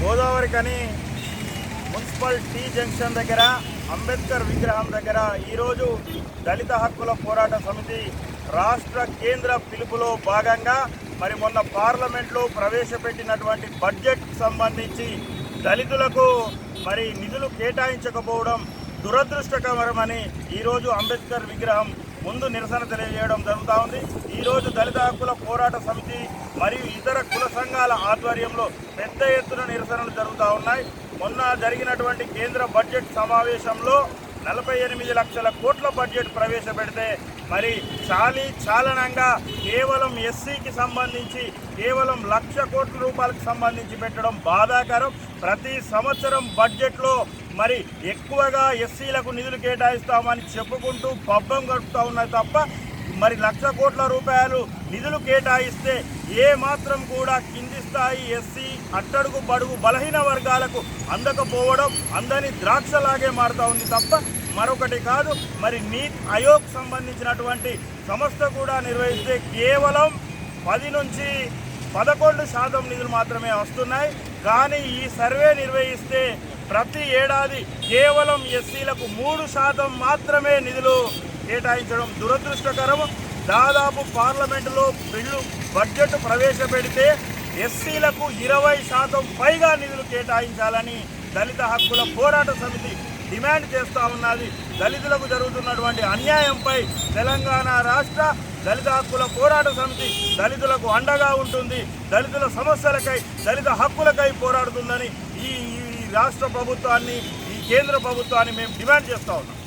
గోదావరి కని municipal tea junction దగ్గర అంబేద్కర్ విగ్రహం దగ్గర ఈరోజు దళిత హక్కుల పోరాట సమితి రాష్ట్ర కేంద్ర పిలుపులో భాగంగా మరి మొన్న పార్లమెంట్లో ప్రవేశపెట్టినటువంటి బడ్జెట్ సంబంధించి దళితులకు మరి నిధులు కేటాయించకపోవడం దురదృష్టకరమని ఈరోజు అంబేద్కర్ విగ్రహం ముందు నిరసన తెలియజేయడం జరుగుతూ ఉంది. ఈరోజు దళిత హక్కుల పోరాట సమితి మరియు ఇతర కుల సంఘాల ఆధ్వర్యంలో పెద్ద ఎత్తున నిరసనలు జరుగుతూ ఉన్నాయి. మొన్న జరిగినటువంటి కేంద్ర బడ్జెట్ సమావేశంలో 48 లక్షల కోట్ల బడ్జెట్ ప్రవేశపెడితే మరి చాలనంగా కేవలం ఎస్సీకి సంబంధించి కేవలం 1,00,000 కోట్ల రూపాయలకు సంబంధించి పెట్టడం బాధాకరం. ప్రతి సంవత్సరం బడ్జెట్లో మరి ఎక్కువగా ఎస్సీలకు నిధులు కేటాయిస్తామని చెప్పుకుంటూ పబ్బం గడుపుతూ ఉన్నాయి తప్ప మరి 1,00,000 కోట్ల రూపాయలు నిధులు కేటాయిస్తే ఏ మాత్రం కూడా కింది స్థాయి ఎస్సీ అట్టడుగు బడుగు బలహీన వర్గాలకు అందకపోవడం అందని ద్రాక్షలాగే మారుతూ ఉంది తప్ప మరొకటి కాదు. మరి నీతి ఆయోగ్ సంబంధించినటువంటి సంస్థ కూడా నిర్వహిస్తే కేవలం 10 నుంచి 11% నిధులు మాత్రమే వస్తున్నాయి. కానీ ఈ సర్వే నిర్వహిస్తే ప్రతి ఏడాది కేవలం ఎస్సీలకు 3% మాత్రమే నిధులు కేటాయించడం దురదృష్టకరం. దాదాపు పార్లమెంటులో బడ్జెట్ ప్రవేశపెడితే ఎస్సీలకు 20% పైగా నిధులు కేటాయించాలని దళిత హక్కుల పోరాట సమితి డిమాండ్ చేస్తూ ఉన్నది. దళితులకు జరుగుతున్నటువంటి అన్యాయంపై తెలంగాణ రాష్ట్ర దళిత హక్కుల పోరాట సమితి దళితులకు అండగా ఉంటుంది. దళితుల సమస్యలకై దళిత హక్కులకై పోరాడుతుందని ఈ రాష్ట్ర ప్రభుత్వాన్ని ఈ కేంద్ర ప్రభుత్వాన్ని మేము డిమాండ్ చేస్తూ ఉన్నాం.